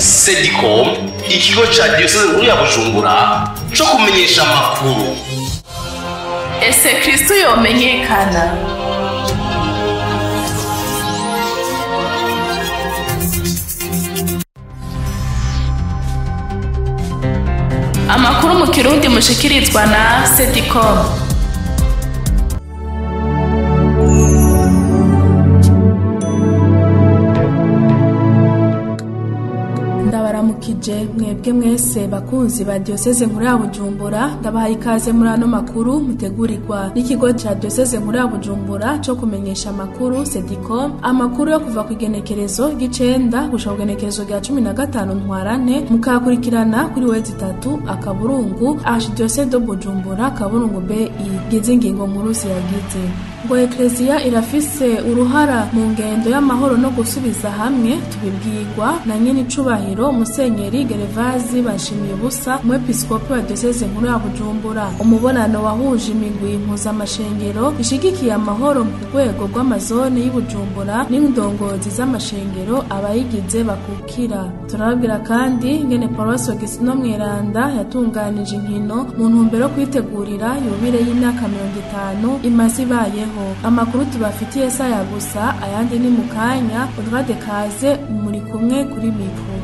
Sedicom, ikigo ca Diyoseze nkuru ya Bujumbura co kumenyesha amakuru. Ese Kristo yomenyekana? Amakuru mu Kirundi mushikirizwa na Sedicom. Ndabaramukije mwebwe mwese bakunzi ba Diyoseze nkuru ya Bujumbura, ndabahaye ikaze muri ano makuru mutegurirwa n'ikigo ca Diyoseze nkuru ya Bujumbura co kumenyesha amakuru Sedicom. Amakuru yo kuva ku igenekerezo ry'icenda gushika ku igenekerezo rya 15 Ntwarante, mukakurikirana kuri wezi 3 akaburungu Archdiocese de Bujumbura kaburungu BI. Gize ingingo nkuru ziyagize ngo Ecclesia irafise uruhara mu ngendo y'amahoro no gusubiza hamwe, tubibwirwa na nyene icubahiro Musenyeri Gervazi Bashimiyubusa, umwepiskopi wa Diyoseze nkuru ya Bujumbura. Umubonano wahuje imigwi mpuzamashengero ishigikiye amahoro mu rwego rw'amazone y'Ibujumbura n'indongozi z'amashengero abayigize bakukira. Turababwira kandi ngene Paruwasi Augustino Mweranda yatunganije inkino mu ntumbero kwitegurira yubile y'imyaka 50 imaze ibayeho. Amakuru tubafitiye saya gusa, ayandi ni mukanya. Udwade kaze muri kumwe kuri mikro.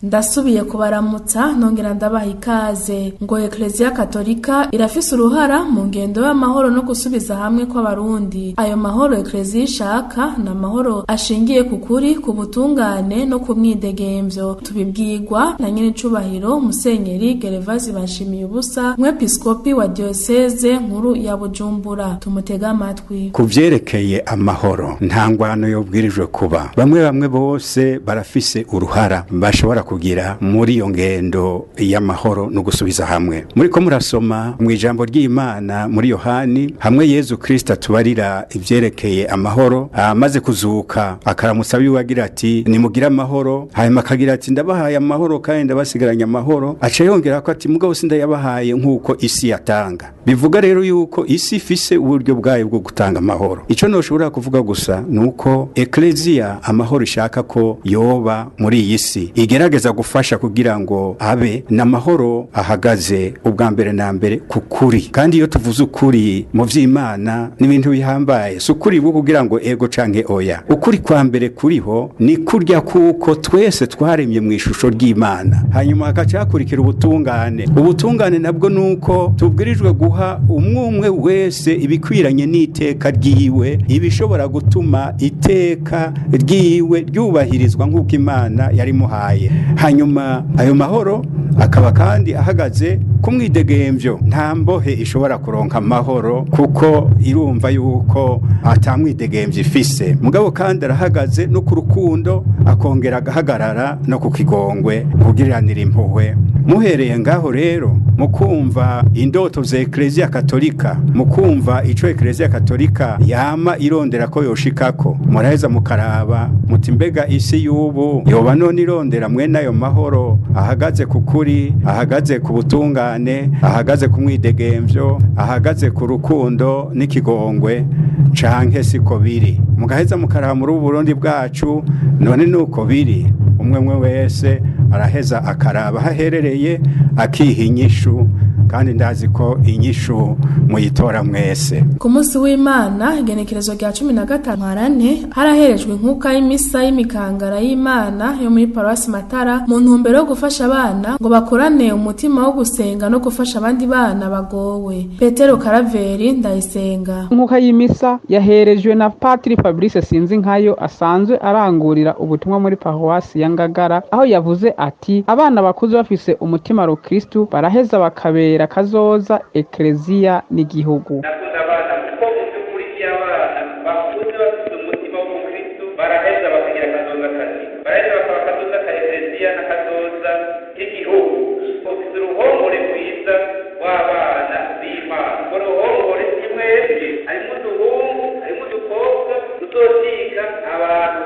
Ndasubiye kubaramutsa nongera ndabaha ikaze. Ngo Ecclesia Katolika irafise uruhara mu ngendo y'amahoro no gusubiza hamwe kw'abarundi. Ayo mahoro Ecclesia ishaka na mahoro ashingiye ku kuri, ku butungane no ku mwidegemvyo. Tubibwirwa na nyene icubahiro Musenyeri Gervazi Bashimiyubusa, umwepiskopi wa Diyoseze nkuru ya Bujumbura. Tumutega amatwi. Kuvyerekeye amahoro nta ngwano yobwirijwe kuba. Bamwe bose barafise uruhara bashobora kugira muri iyo ngendo y'amahoro no gusubiza hamwe. Muriko murasoma mu ijambo ry'Imana muri Yohani, hamwe Yezu Kristo tubarira ivyerekeye amahoro, amaze kuzuka akaramutsa abiwagira ati nimugira amahoro, hanyuma akagira ati ndabahaye amahoro kandi ndabasigaranya amahoro. Aca yongera ko ati mugabo sindayabahaye nk'uko isi yatanga. Bivuga rero yuko isi ifise uburyo bwayo bwo gutanga amahoro. Ico noshobora kuvuga gusa nuko Ecclesia amahoro ishaka ko yoba muri iyi si igerageza gufasha kugira ngo abe n'amahoro ahagaze ubwa mbere na mbere ku kuri. Kandi iyo tuvuze ukuri mu vy'Imana n'ibintu bihambaye, sukuri bwo kugira ngo ego canke oya. Ukuri kwa mbere kuriho ni kurya kuko twese twaremye mu ishusho ry'Imana, hanyuma hakaca hakurikira ubutungane. Ubutungane nabwo nuko tubwirijwe guha umwe wese ibikwiranye n'iteka ryiwe, ibishobora gutuma iteka ryiwe ryubahirizwa nk'uko Imana yarimuhaye. Hanyuma ayo mahoro akaba kandi ahagaze ku mwidegemvyo. Nta mbohe ishobora kuronka amahoro kuko irumva yuko atamwidegemvyo ifise. Mugabo kandi arahagaze no ku rukundo, akongera agahagarara no ku kigongwe, kugiriranira impuhwe. Muhereye ngaho rero mukumva indoto za Ecclesia Katolika, mukumva ico Ecclesia Katolika yama irondera ko yoshikako, muraheza mukaraba muti mbega isi y'ubu yoba none irondera mwene ayo mahoro ahagaze ku kuri, ahagaze ku butungane, ahagaze ku mwidegemvyo, ahagaze ku rukundo n'ikigongwe, canke siko biri? Mugaheza mukaraba muri Burundi bwacu none nuko biri. Umwe wese araheza akaraba haherereye akiha inyishu, kandi ndazi ko inyishu muyitora mwese. Ku munsi w'Imana igenekerezo rya 15 Ntwarante haraherejwe nkuka y'imisa y'imikangara y'Imana yo muri Paruwasi Matara mu ntumbero yo gufasha abana ngo bakorane umutima wo gusenga no gufasha abandi bana bagowe. Petero Karaveri Ndayisenga. Nkuka y'imisa yaherejwe na Patri Fabrice Sinzinkayo asanzwe arangurira ubutumwa muri Paruwasi ya Ngagara, aho yavuze ati abana bakuze bafise umutima ro Kristo baraheza bakabera kazoza Ecclesia n'igihugu. Nakunda abana kuko muri y'abana bakuze bafise umutima wo Kristo baraheza bakagira kazoza kazi, baraheza bakaba kazoza ka Ecclesia na kazoza k'igihugu. Ufise uruhongore rwiza w'abana b'Imana. Uruhongore kimwe harimo uduhungu harimo udukobwa tuzosiga abantu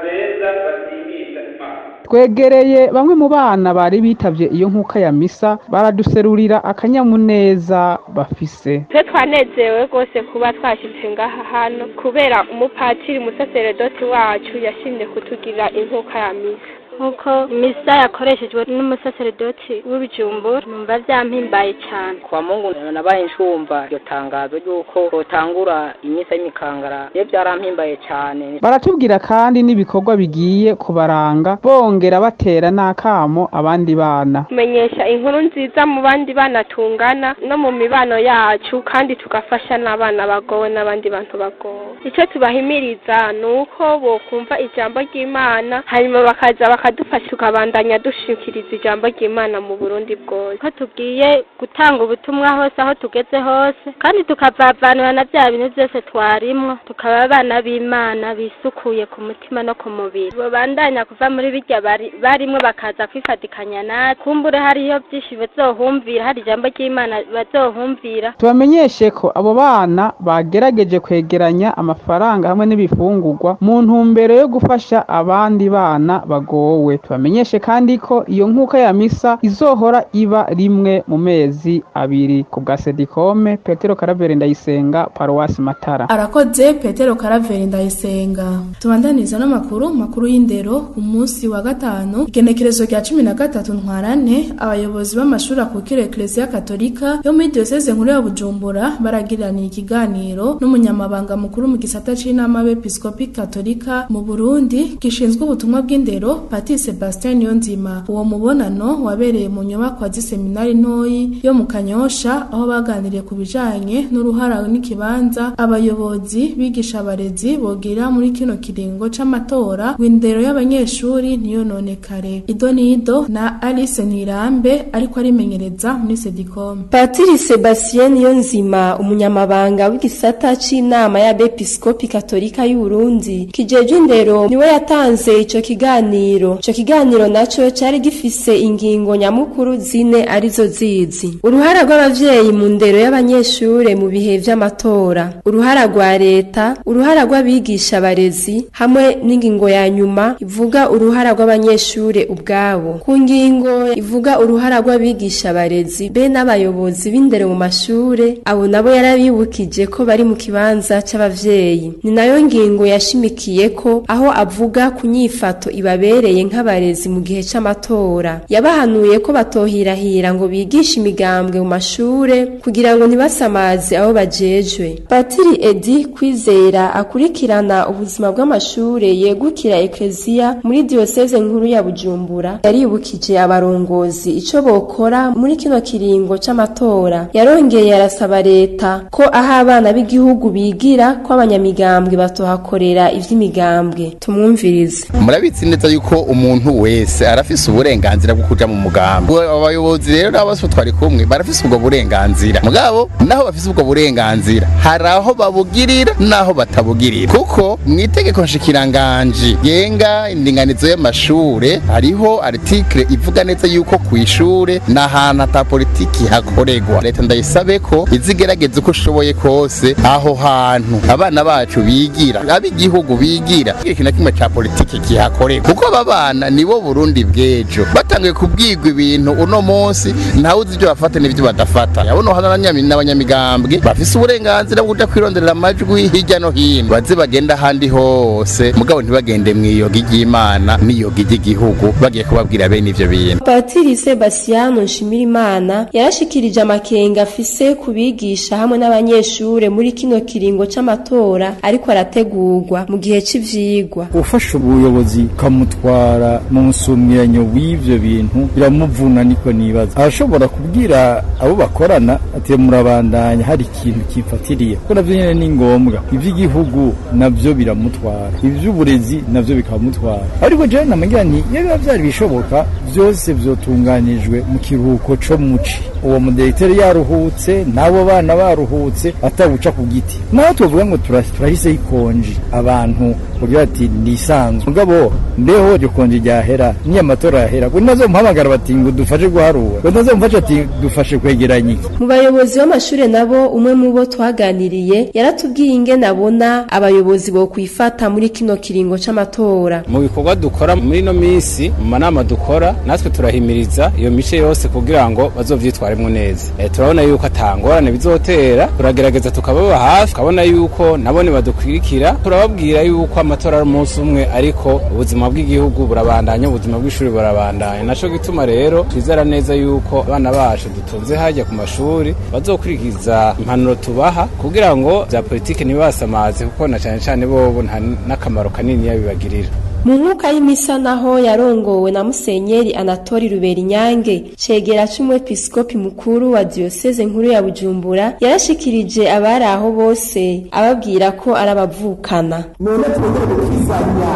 twegereye bamwe mu bana bari bitavye iyo nkuka ya misa baraduserurira akanyamuneza bafise. Twe twanezerewe rwose kuba twashitse ngaha hano kubera umupatiri umusaseredoti wacu yashimye kutugirira inkuka ya misa. Nkuko misa yakoreshejwe n'umusaseredoti w'Ibujumbura numva vyampimbaye cyane. Kwa Mungu nabaye ncumva iryo tangazo ry'uko hotangura imisa y'imikangara ye byarampimbaye cyane. Baratubwira kandi n'ibikorwa bigiye kubaranga bongera batera n'akamo abandi bana. Kumenyesha inkuru nziza mu bandi bana tungana no mu mibano yacu kandi tugafasha n'abana bagowe n'abandi bantu bagowe. Icyo tubahimiriza nuko bokumva ijambo ry'Imana hanyuma bakaza dufasha tukabandanya dushikiriza ijambo ry'Imana mu Burundi bwose. Ko tugiye gutanga ubutumwa hose aho tugeze hose kandi tukavavanura na bya bintu byose twarimwo tukaba abana b'Imana bisukuye ku mutima no ku mubiri. Babandanya kuva muri bijya barimwe bakaza kwifatikanya natwe. Kumbure hariyo byinshi bazohumvira, hari ijambo ry'Imana bazohumvira. Tubamenyeshe ko abo bana bagerageje kwegeranya amafaranga hamwe n'ibifungurwa mu ntumbero yo gufasha abandi bana bagowe. Tubamenyeshe kandi ko iyo nkuka ya misa izohora iba rimwe mu mezi abiri. Ku bwa Sedikome, Petero Karaveri Ndayisenga, Paruwasi Matara. Arakoze Petero Karaveri Ndayisenga. Tubandaniza n'amakuru y'indero ku munsi wa gatanu igenekerezo rya 13 Ntwarante abayobozi b'amashuri akukira Ecclesia Katolika yo muri diocese nkuru ya Bujumbura baragiraniye ikiganiro n'umunyamabanga mukuru mu gisata c'inama y'Episkopi Katolika mu Burundi gishinzwe ubutumwa bw'indero Patiri Sebastien Niyonzima. Uwo mubonano wabereye mu nyubako z'iseminari ntoyi yo mu Kanyosha aho baganiriye ku bijanye n'uruhara n'ikibanza abayobozi bigisha abarezi bogira muri kino kiringo c'amatora w'indero y'abanyeshuri niyo none kare. Idonido na Alice Nirambe ariko arimenyereza muri Sedicom. Patiri Sebastien Niyonzima umunyamabanga w'igisata c'inama y'Abepiskopi Katolika y'u Burundi kijeje indero niwe yatanze ico kiganiro. Ico kiganiro naco cari gifise ingingo nyamukuru zine arizo zizi: uruhara rw'abavyeyi mu ndero y'abanyeshure mu bihe vy'amatora, uruhara rwa leta, uruhara rw'abigisha abarezi, hamwe n'ingingo ya nyuma ivuga uruhara rw'abanyeshure ubwabo. Ku ngingo ivuga uruhara rw'abigisha abarezi be n'abayobozi b'indero mu mashure, abo nabo yarabibukije ko bari mu kibanza c'abavyeyi. Ni nayo ngingo yashimikiye ko aho avuga ku nyifato ibabereye nk'abarezi mu gihe c'amatora. Yabahanuye ko batohirahira ngo bigishe imigambwe mu mashure kugira ngo ntibasamaze aho bajejwe. Patiri Edi Kwizera akurikirana ubuzima bw'amashure yegukira Ecclesia muri diocese nkuru ya Bujumbura yaribukije abarongozi ico bokora muri kino kiringo c'amatora. Yarongeye arasaba leta ko aho abana b'igihugu bigira ko abanyamigambwe batohakorera ivy'imigambwe. Tumwumvirize. Murabitsi neza yuko umuntu wese arafise uburenganzira bwo kuja mu mugambi. Abayobozi rero n'abaso twari kumwe barafise ubwo burenganzira. Mugabo naho bafise ubwo burenganzira haraho babugirira naho batabugirira. Kuko mwitegeko nshikiranganje genga indinganizo y'amashure hariho article ivuga neza yuko kwishure nahantu ata politiki hakoregwa. Leta ndayisabe ko izigerageza uko shoboye kose aho hantu abana bacu bigira, abigihugu bigira, ikintu kimwe ca politiki kihakoregwa. Kuko abana nibo Burundi bwejo. Batangiye kubwirwa ibintu uno munsi ntawe uzi ibyo bafata n'ibyo badafata. Yabona hana n'abanyamigambwe bafise uburenganzira bwo kuja kwironderera amajwi hirya no hino. Baze bagenda handi hose mugabo ntibagende mwiyoga y'Imana niyoga y'igihugu bagiye kubabwira bene ivyo bintu. Patiri Sebastien Nshimirimana yarashikirije amakenga afise kubigisha hamwe n'abanyeshure muri kino kiringo c'amatora ariko arategurwa mu gihe c'ivyigwa. Ufasha ubuyobozi kamutwara mu musumwiranyo w'ivyo bintu biramuvuna niko nibaza. Arashobora kubwira abo bakorana ati murabandanya hari ikintu kifatiriye ko navyo nyene ni ngombwa. Ivy'igihugu navyo biramutwara, ivy'uburezi navyo bikamutwara. Ariko je namengira nti iyo byari bishoboka byose vyotunganijwe mu kiruhuko co muci. Uwo mudirecteur yaruhutse nabo bana baruhutse atabuca ku giti. Naho tuvuga ngo turahise ikonje abantu kugira ati ndisanzwe. Mugabo mbeho ikonje ryahera niyo amatora yahera ngo nazomuhamagara bati ngo dufashe guharura ngo nazomufasha ati dufashe kwegeranya iki. Mu bayobozi b'amashure nabo umwe mu bo twaganiriye yaratubwiye ingene abona abayobozi bo kwifata muri kino kiringo c'amatora. Mu bikorwa dukora muri no minsi mu manama dukora natwe turahimiriza iyo mice yose kugira ngo bazovyitwaremwo neza. Turabona yuko atangorane bizotera, turagerageza tukababa hafi, kabona yuko nabone badukwirikira, turababwira yuko amatora ari umunsi umwe ariko ubuzima bw'igihugu burabandanya, ubuzima bw'ishuri burabandanya. Naco gituma rero twizera neza yuko abana bacu dutunze hajya ku mashuri bazokurikiza impanuro tubaha kugira ngo bya politike ntibasamaze kuko na cyane cyane bobo nta nakamaro kanini yabibagirira. Mu nkuka y'imisa naho yarongowe na Musenyeri Anatori Ruberinyange cegera c'umwepiskopi mukuru wa diocese nkuru ya Bujumbura yarashikirije abari aho bose ababwira ko arabavukana. None twebwe gukizanya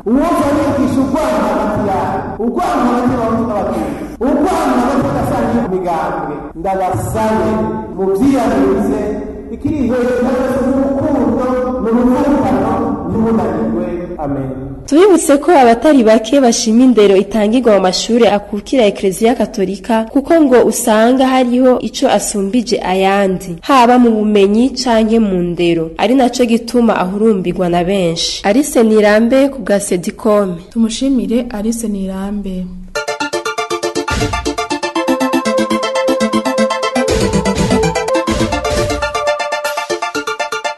uwoza yigisha urwana n'abakirasanye imigambwe ndabasabe mu vyiyamirize ikiri hejuru y'urukundo n'uruvukano n'ubunanirwe. Amen. Tubibutse ko abatari bake bashima indero itangirwa mu mashure akukira Eklezia Katolika kuko ngo usanga hariho ico asumbije ayandi haba mu bumenyi canke mu ndero ari naco gituma ahurumbirwa na benshi. Arise Nirambe ku bwa Sedicom. Tumushimire Arise Nirambe.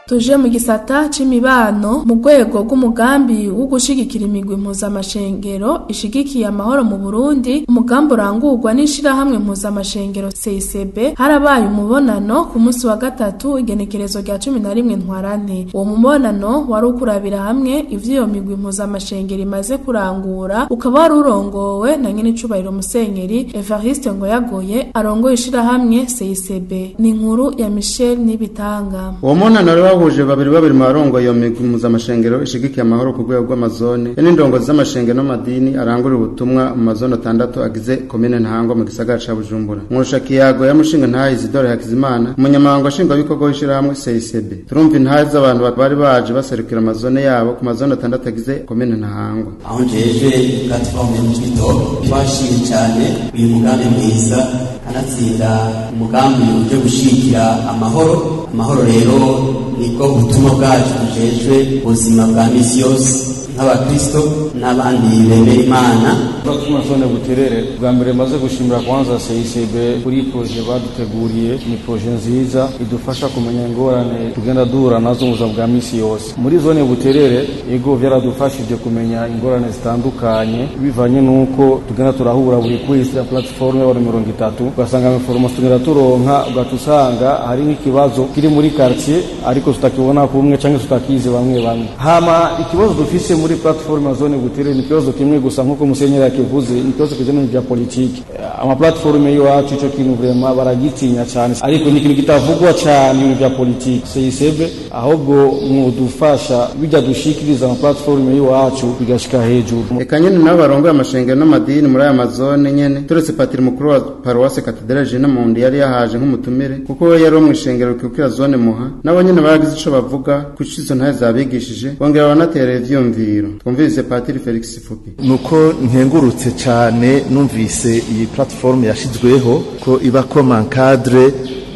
Tuje mu gisata c'imibano mu rwego rw'umugambi wo gushigikira imigwi mpuzamashengero ishigikiye amahoro mu Burundi, umugambi urangurwa n'ishirahamwe mpuzamashengero CICB. Harabaye umubonano ku munsi wa gatatu igenekerezo rya 11 Ntwarante. Uwo mubonano wari ukurabira hamwe ivyo migwi mpuzamashengero imaze kurangura, ukaba wari urongowe na nyene icubahiro Musenyeri Evariste Ngoyagoye arongoye ishirahamwe CICB. Ni inkuru ya Michel Nibitanga. Uwo mubonano bahuje babiri mu barongo iyo migwi mpuzamashengero ishigikiye amahoro ku rwego rw'amazone n'indongozi z'amashengero n'amadini arangurira ubutumwa mu mazone 6 agize komine Ntahangwa mu gisagara ca Bujumbura. Nkurusha kiyago ya mushinga ntahe Isidore Hakizimana umunyamabanga nshinga bikorwa w'ishirahamwe CICB. Turumva intahe z'abantu bari baje baserukira amazone yabo ku mazone 6 agize komine Ntahangwa. Aho jeje platform y'Umutito bashimye cyane uyu mugambi mwiza anatsinda umugambi uje gushikira amahoro rero niko butumwa bwacu bujejwe ubuzima bwa misi yose nk'abakristo n'abandi bemera Imana. Batumazone Buterere bwa mbere maze gushimira kwanza CICB kuri projet baduteguriye. Ni projet nziza idufasha kumenya ingorane tugenda duhura nazo mu buzima bwa misi yose muri zone Buterere. Ego vyaradufashije kumenya ingorane zitandukanye bivanye nuko tugenda turahura buri kwisi ya platform ya 30 ugasanga information tugenda turonka ugatusanga hari n'ikibazo kiri muri quartier ariko tutakibona kumwe canke tutakize bamwe hama ikibazo dufise muri platform zone Buterere ni kibazo kimwe gusa nkuko Musenyeri akivuze ni kibazo kijanye n'ibya politiki. Ama platform yo wacu ico kintu vraiment baragitinya cyane ariko ni kintu kitavugwa cyane n'ibya politiki. CICB ahubwo mwudufasha bijya dushikiriza ama platform yo wacu bigashika hejuru. Eka nyene n'abarongo y'amashengero n'amadini muri aya mazone nyene turetse patiri mukuru wa Paroisse Cathedrale Jeune Monde yari yahaje nk'umutumire kuko we yari mu ishengero kukira zone Muha nabo nyene baragize ico bavuga ku cizo ntaye zabigishije bongera banaterera ivyumviro. Twumvise patiri Felix Fupi. Nuko nkengurutse cyane numvise iyi platform yashizweho ko iba comme un cadre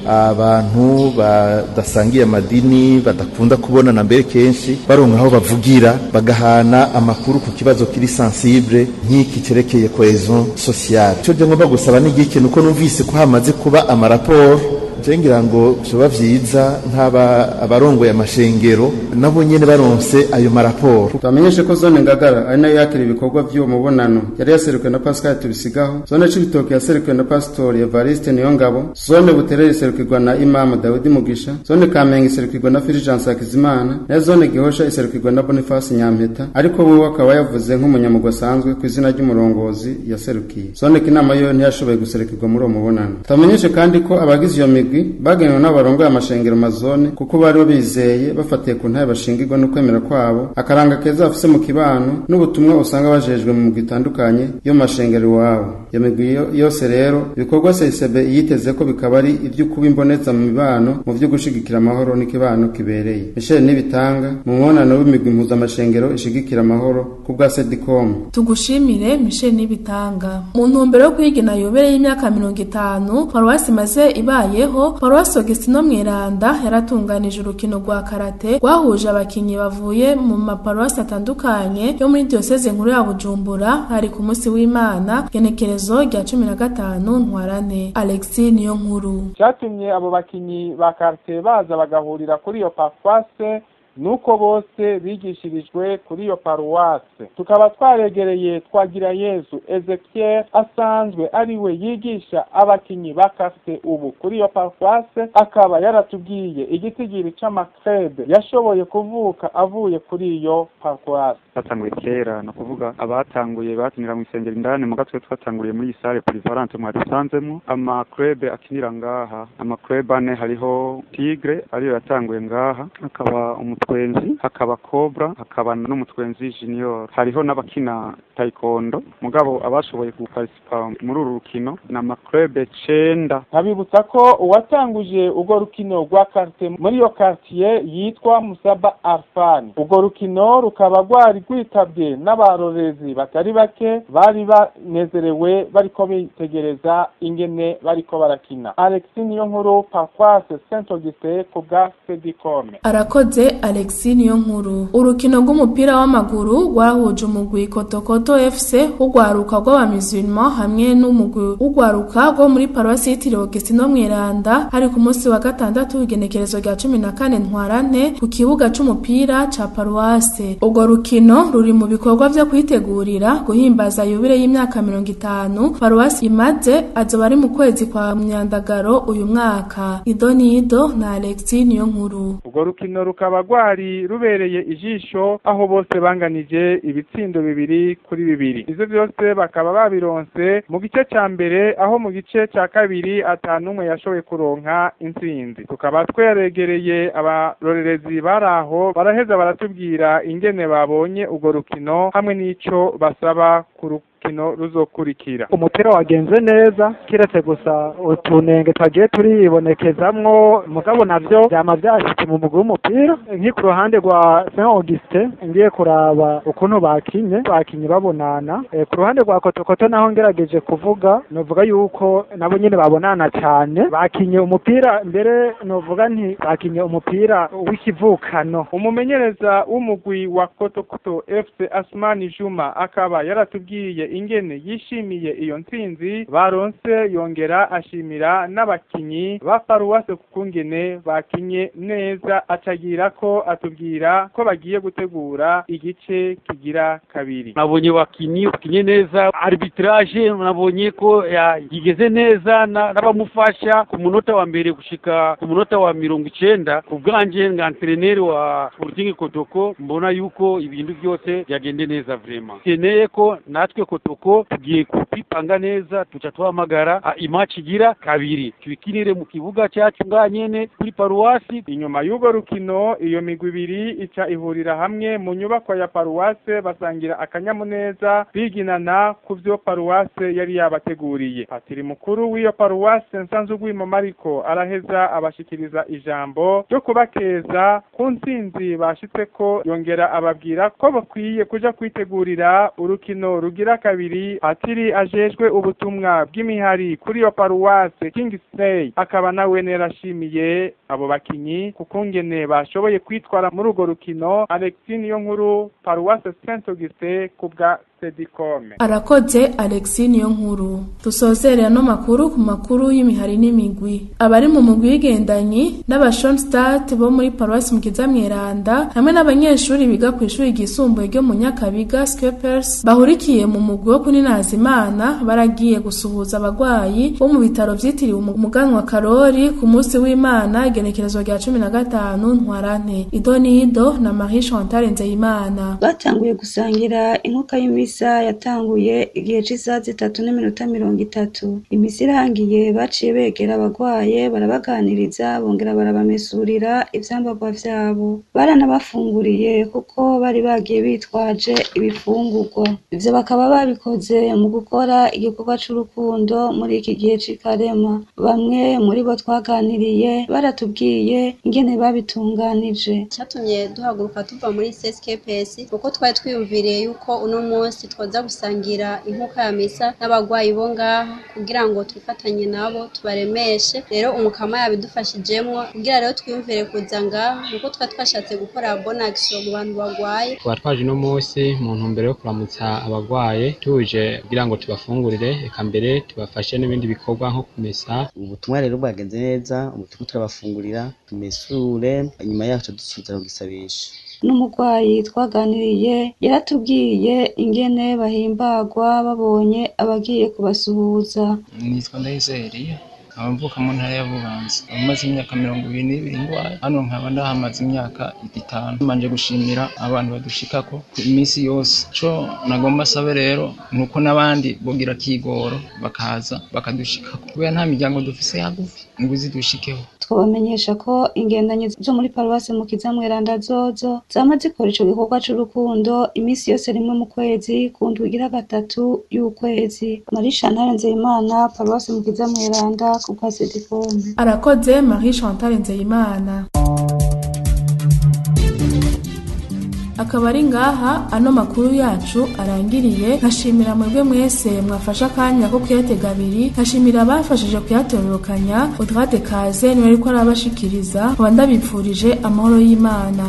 abantu badasangiye amadini badakunda kubonana mbere kenshi baronka aho bavugira bagahana amakuru ku kibazo kiri sensible nk'iki cerekeye cohesion sociale. Cyo je ngomba gusaba n'igike nuko numvise ko hamaze kuba amaraporo ngira ngo byoba vyiza nk'aba abarongoye amashengero nabo nyene baronse ayo maraporo. Twamenyeshe ko zone Ngagara ari nayo yakira ibikorwa by'uwo mubonano yari yaserukiwe na Pascal Tubisigaho, zone Cibitoke yaserukiwe na Pastor Evariste Niyongabo, zone Buterere iserukirwa na Imam Daudi Mugisha, zone Kamenge iserukirwa na Fulgence Hakizimana, na zone Gihosha iserukirwa na Boniface Nyampeta ariko we akaba yavuze nk'umunyamugwa asanzwe ku izina ry'umurongozi yaserukiye. Zone Kinama yo ntiyashoboye guserukirwa muri uwo mubonano. Twamenyeshe kandi ko abagize iyo migwi bagenewe n'abarongoye amashengero mazone kuko bari bizeye bafatiye ku ntaye bashingirwa no kwemera kwabo akaranga keza bafise mu kibano n'ubutumwa usanga bajejwe mu migwi itandukanye yo mashengero wabo. Iyo migwi yose rero ibikorwa CICB yiteze ko bikaba ari ivy'ukuba imboneza mu mibano mu vyo gushigikira amahoro n'ikibano kibereye. Michel Nibitanga mu mwonano w'imigwi mpuzamashengero ishigikira amahoro ku bwa Sedicom. Tugushimire Michel Nibitanga. Mu ntumbero yo kwigina yobere y'imyaka 50 Paruwasi maze ibayeho, Paruwasi Augustino Mweranda yaratunganije urukino rwa karate rwahuje abakinyi bavuye mu maparuwasi atandukanye yo muri diocese nkuru ya Bujumbura hari ku munsi w'Imana genekerezo rya 15 Ntwarante. Alexis Niyonkuru. Cyatumye abo bakinyi ba karate baza bagahurira kuri iyo paruwasi nuko bose bigishirijwe kuri iyo paruwase. Tukaba twaregereye Twagirayezu Ezekiel asanzwe ariwe yigisha abakinyi bakafite ubu kuri iyo paruwase, akaba yaratubwiye igitigiri c'amakrebe yashoboye kuvuka avuye kuri iyo paruwase. Batanguye kera no kuvuga abatanguye bakinira mu isengero indani mu gatwe twatanguriye muri salle polyvalente mu dusanzemo amakrebe akinira ngaha. Amakrebe ane hariho Tigre ariyo yatanguye ngaha, akaba umutwenzi, hakaba Cobra, hakaba n'umutwenzi Junior. Hariho n'abakina taekwondo mugabo abashoboye guparticipa muri uru rukino na makrebe 9. Habibutsa ko uwatanguje ugo rukino rwa karate muri iyo quartier yitwa Musaba Arfani. Ugo rukino rukaba rwari rwitabye n'abarorezi batari bake bari banezerewe bariko bitegereza ingene bariko barakina. Alexis Niyonkuru, Paruwasi Saint Augustin ku bwa Sedicom. Arakoze Alexis Niyonkuru. Urukino rw'umupira w'amaguru rwahuje umugwi Kotokoto FC ugwaruka rw'abamizilma hamwe n'umugwi ugwaruka rwo muri Paruwasi yitiriwe Augustino Mweranda hari ku munsi wa gatandatu w'igenekerezo rya 14 Ntwarante ku kibuga c'umupira ca Paruwasi. Urwo rukino ruri mu bikorwa vyo kwitegurira guhimbaza yubile y'imyaka 50 Paruwasi imaze azoba ari mu kwezi kwa Myandagaro uyu mwaka. Idonido na Alexis Niyonkuru. Urwo rukino rukaba rwari rubereye ijisho aho bose banganije ibitsindo 2-2. Ivyo byose bakaba babironse mu gice ca mbere, aho mu gice ca kabiri atanumwe yashoboye kuronka intsinzi. Tukaba tweregereye abarorerezi baraho baraheza baratubwira ingene babonye urwo rukino hamwe n'ico basaba ku rukino ruzokurikira. Umupira wagenze neza kiretse gusa utunenge twagiye turibonekezamwo, mugabo navyo byama byashitse mu mugwi w'umupira. Nk'ku ruhande rwa Saint Augustin ngiye kuraba ukuntu bakinye babonana. Ku ruhande rwa Kotokoto naho ngerageje kuvuga novuga yuko nabo nyene babonana cyane, bakinye umupira mbere novuga nti bakinye umupira w'ikivukano. Umumenyereza w'umugwi wa Kotokoto FC Asmani Juma akaba yaratubwiye ingene yishimiye iyo ntsinzi baronse, yongera ashimira n'abakinyi ba Paruwasi kukungene bakinye neza, acagira ko atubwira ko bagiye gutegura igice kigira kabiri. Nabonye wakinye neza, arbitrage nabonye ko yigeze neza n'abamufasha ku munota wa mbere gushika ku munota wa 90. Ubwanje nga entraîneur wa Sporting Kotoko mbona yuko ibintu byose byagende neza vraiment. Keneye ko natwe Kotoko tugiye kupipanga neza, tuca twamagara imatch igira kabiri twikinire mu kibuga cyacu nganyene kuri Paruwasi. Inyuma y'ugo rukino iyo migwi ibiri ica ihurira hamwe mu nyubako ya Paruwasi basangira akanyamuneza biginana ku byo Paruwasi yari yabateguriye. Patiri mukuru w'iyo Paruwasi Nsanzugwimo Mariko araheza abashikiriza ijambo ryo kubakeza ku ntsinzi bashitse ko, yongera ababwira ko bakwiye kuja kwitegurira urukino rugira kabiri. Patiri ajejwe ubutumwa bw'imihari kuri iyo Paruwasi Kingsley akaba nawe nerashimiye abo bakinyi kukungene bashoboye kwitwara muri urwo rukino. Alexis Niyonkuru, Paruwasi Saint Augustin ku bwa Sedicom. Arakoze Alexis Niyonkuru. Tusozerera no makuru ku makuru y'imihari n'imigwi. Abari mu mugwi w'igendanyi n'abashonstat bo muri Paruwasi Mukiza Mweranda hamwe n'abanyeshuri biga ku ishuri ryisumbuye ryo mu Nyakabiga Skepers bahurikiye mu mugwi wo kuninaza Imana baragiye gusuhuza abagwayi bo mu bitaro vyitiriwe umuganwa Karori ku munsi w'Imana igenekerezo rya 15 Ntwarante. Idonido na Marie Chantal Nzeyimana. Batanguye gusangira inkuka y'imisi misa yatanguye igihe c'isaha 3:30. Imisi irangiye baciye begera abagwaye barabaganiriza bongera barabamesurira ivyambagwa vyabo. Baranabafunguriye kuko bari bagiye bitwaje ibifungurwa. Ivyo bakaba babikoze mu gukora igikorwa c'urukundo muri iki gihe c'ikarema. Bamwe muri bo twaganiriye baratubwiye ingene babitunganije. Cyatumye duhaguruka tuva muri CSKPS kuko twari twiyumviriye yuko uno munsi twoza gusangira inkuka ya misa n'abagwayi bo ngaha kugira ngo twifatanye nabo tubaremeshe. Rero umukama yabidufashijemwo kugira rero twiyumvire kuza ngaha nuko twari twashatse gukora bonne action mu bantu bagwaye. Twatwaje no munsi mu ntumbero yo kuramutsa abagwaye tuje kugira ngo tubafungurire eka mbere tubafashe n'ibindi bikorwa nko kumesa. Ubutumwa rero bwagenze neza, ubutumwa turabafungurira tumesure, nyuma yacu dusubiza kugisabisha. N'umugwayi twaganiriye yaratubwiye ingene bahimbagwa babonye abagiye kubasuhuza. Nitwa Ndayizeye abamvuka mu ntara ya Bubanza amaze imyaka 22 ngwaye hano nkaba ndahamaze imyaka 5 manje gushimira abantu badushikako iminsi yose co nagomba sabe rero nuko nabandi bogira kigoro bakaza bakadushikako kubera nta miryango dufise yagufi ngo zidushikeho. Twabamenyesha ko ingendanye zo muri Paruwasi Mukiza Mweranda zozo zamaze gukora ico gikorwa c'urukundo iminsi yose rimwe mu kwezi ku ndwi igira 3 y'ukwezi. Marie Chantal Nzeyimana, Paruwasi Mukiza Mweranda ku Kasedikome. Arakoze Marie Chantal Nzeyimana. Akaba ari ngaha ano makuru yacu arangiriye. Nkashimira mwebwe mwese mwafasha akanya ko kuyatega abiri, nkashimira abafashije kuyatororokanya. Udrade Kaze niwe ariko arabashikiriza, nkaba ndabipfurije amahoro y'Imana.